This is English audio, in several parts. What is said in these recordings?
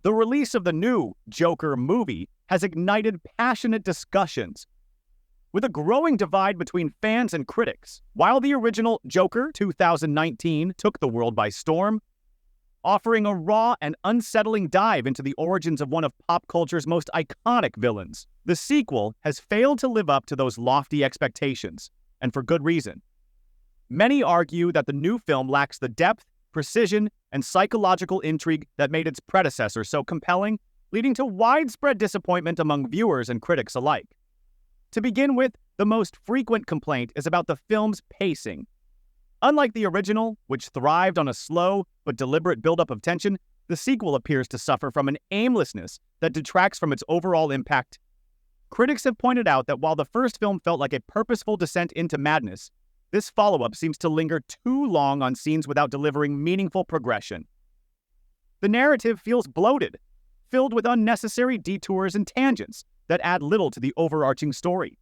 The release of the new Joker movie has ignited passionate discussions, with a growing divide between fans and critics. While the original Joker 2019 took the world by storm, offering a raw and unsettling dive into the origins of one of pop culture's most iconic villains, the sequel has failed to live up to those lofty expectations, and for good reason. Many argue that the new film lacks the depth, precision, and psychological intrigue that made its predecessor so compelling, leading to widespread disappointment among viewers and critics alike. To begin with, the most frequent complaint is about the film's pacing. Unlike the original, which thrived on a slow but deliberate buildup of tension, the sequel appears to suffer from an aimlessness that detracts from its overall impact. Critics have pointed out that while the first film felt like a purposeful descent into madness, this follow-up seems to linger too long on scenes without delivering meaningful progression. The narrative feels bloated, filled with unnecessary detours and tangents that add little to the overarching story.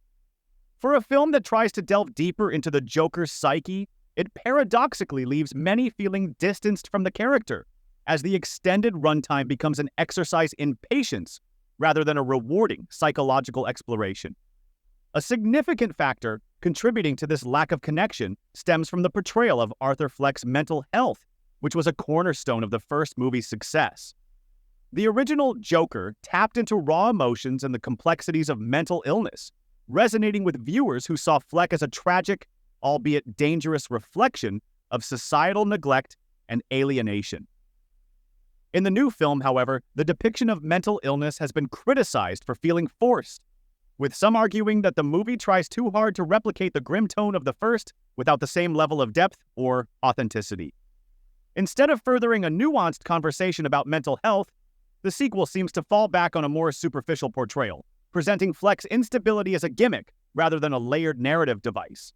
For a film that tries to delve deeper into the Joker's psyche, it paradoxically leaves many feeling distanced from the character, as the extended runtime becomes an exercise in patience rather than a rewarding psychological exploration. A significant factor contributing to this lack of connection stems from the portrayal of Arthur Fleck's mental health, which was a cornerstone of the first movie's success. The original Joker tapped into raw emotions and the complexities of mental illness, resonating with viewers who saw Fleck as a tragic, albeit dangerous reflection of societal neglect and alienation. In the new film, however, the depiction of mental illness has been criticized for feeling forced, with some arguing that the movie tries too hard to replicate the grim tone of the first without the same level of depth or authenticity. Instead of furthering a nuanced conversation about mental health, the sequel seems to fall back on a more superficial portrayal, presenting Fleck's instability as a gimmick rather than a layered narrative device.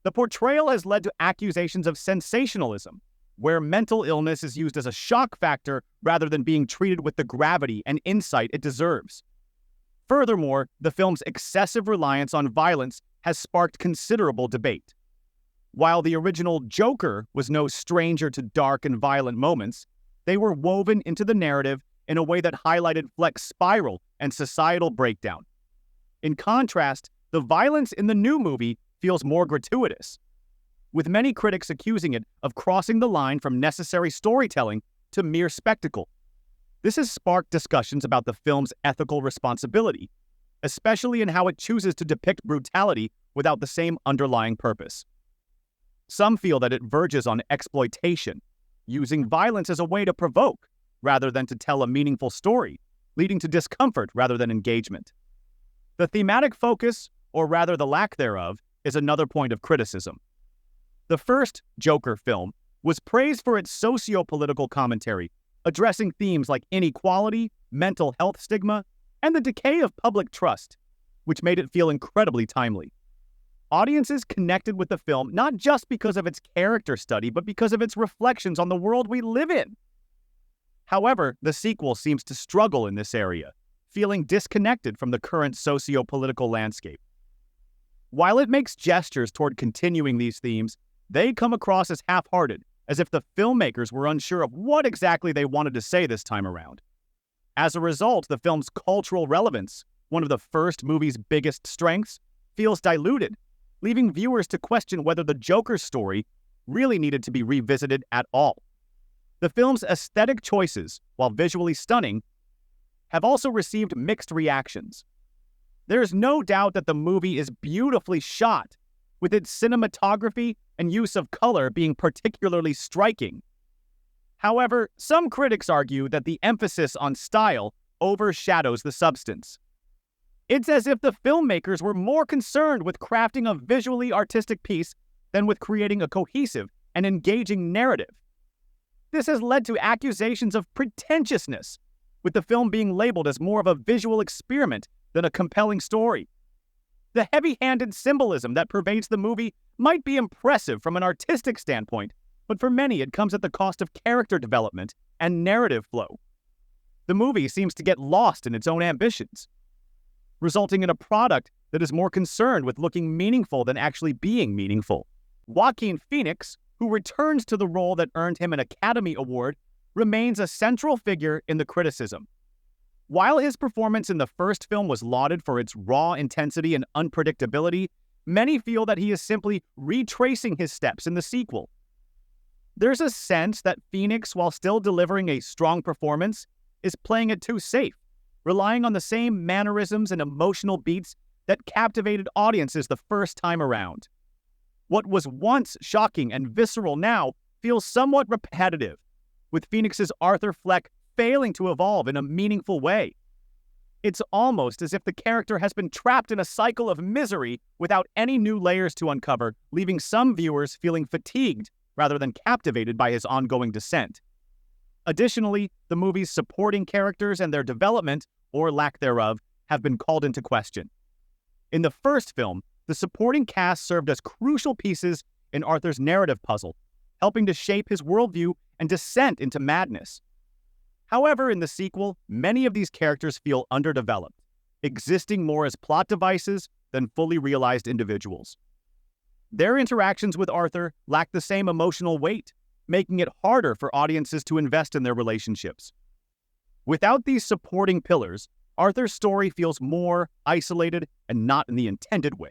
The portrayal has led to accusations of sensationalism, where mental illness is used as a shock factor rather than being treated with the gravity and insight it deserves. Furthermore, the film's excessive reliance on violence has sparked considerable debate. While the original Joker was no stranger to dark and violent moments, they were woven into the narrative in a way that highlighted Fleck's spiral and societal breakdown. In contrast, the violence in the new movie feels more gratuitous, with many critics accusing it of crossing the line from necessary storytelling to mere spectacle. This has sparked discussions about the film's ethical responsibility, especially in how it chooses to depict brutality without the same underlying purpose. Some feel that it verges on exploitation, using violence as a way to provoke rather than to tell a meaningful story, leading to discomfort rather than engagement. The thematic focus, or rather the lack thereof, is another point of criticism. The first Joker film was praised for its socio-political commentary, addressing themes like inequality, mental health stigma, and the decay of public trust, which made it feel incredibly timely. Audiences connected with the film not just because of its character study, but because of its reflections on the world we live in. However, the sequel seems to struggle in this area, feeling disconnected from the current socio-political landscape. While it makes gestures toward continuing these themes, they come across as half-hearted, as if the filmmakers were unsure of what exactly they wanted to say this time around. As a result, the film's cultural relevance, one of the first movie's biggest strengths, feels diluted, leaving viewers to question whether the Joker's story really needed to be revisited at all. The film's aesthetic choices, while visually stunning, have also received mixed reactions. There is no doubt that the movie is beautifully shot, with its cinematography and use of color being particularly striking. However, some critics argue that the emphasis on style overshadows the substance. It's as if the filmmakers were more concerned with crafting a visually artistic piece than with creating a cohesive and engaging narrative. This has led to accusations of pretentiousness, with the film being labeled as more of a visual experiment than a compelling story. The heavy-handed symbolism that pervades the movie might be impressive from an artistic standpoint, but for many it comes at the cost of character development and narrative flow. The movie seems to get lost in its own ambitions, resulting in a product that is more concerned with looking meaningful than actually being meaningful. Joaquin Phoenix, who returns to the role that earned him an Academy Award, remains a central figure in the criticism. While his performance in the first film was lauded for its raw intensity and unpredictability, many feel that he is simply retracing his steps in the sequel. There's a sense that Phoenix, while still delivering a strong performance, is playing it too safe, relying on the same mannerisms and emotional beats that captivated audiences the first time around. What was once shocking and visceral now feels somewhat repetitive, with Phoenix's Arthur Fleck failing to evolve in a meaningful way. It's almost as if the character has been trapped in a cycle of misery without any new layers to uncover, leaving some viewers feeling fatigued rather than captivated by his ongoing descent. Additionally, the movie's supporting characters and their development, or lack thereof, have been called into question. In the first film, the supporting cast served as crucial pieces in Arthur's narrative puzzle, helping to shape his worldview and descent into madness. However, in the sequel, many of these characters feel underdeveloped, existing more as plot devices than fully realized individuals. Their interactions with Arthur lack the same emotional weight, making it harder for audiences to invest in their relationships. Without these supporting pillars, Arthur's story feels more isolated and not in the intended way.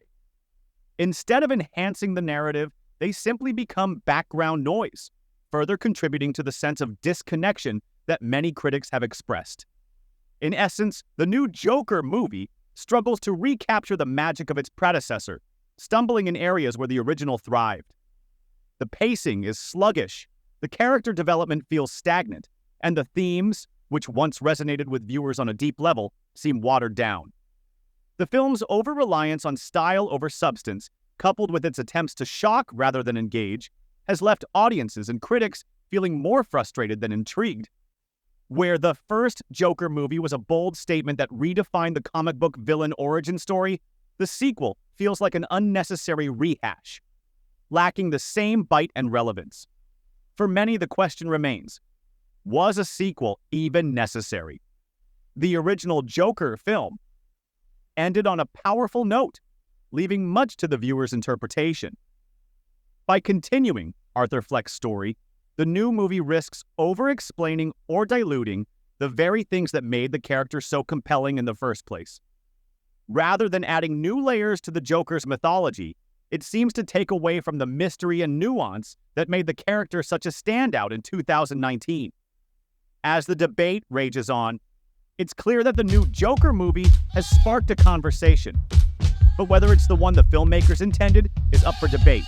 Instead of enhancing the narrative, they simply become background noise, further contributing to the sense of disconnection that many critics have expressed. In essence, the new Joker movie struggles to recapture the magic of its predecessor, stumbling in areas where the original thrived. The pacing is sluggish, the character development feels stagnant, and the themes, which once resonated with viewers on a deep level, seem watered down. The film's over-reliance on style over substance, coupled with its attempts to shock rather than engage, has left audiences and critics feeling more frustrated than intrigued. Where the first Joker movie was a bold statement that redefined the comic book villain origin story, the sequel feels like an unnecessary rehash, lacking the same bite and relevance. For many, the question remains, was a sequel even necessary? The original Joker film ended on a powerful note, leaving much to the viewer's interpretation. By continuing Arthur Fleck's story, the new movie risks over-explaining or diluting the very things that made the character so compelling in the first place. Rather than adding new layers to the Joker's mythology, it seems to take away from the mystery and nuance that made the character such a standout in 2019. As the debate rages on, it's clear that the new Joker movie has sparked a conversation. But whether it's the one the filmmakers intended is up for debate.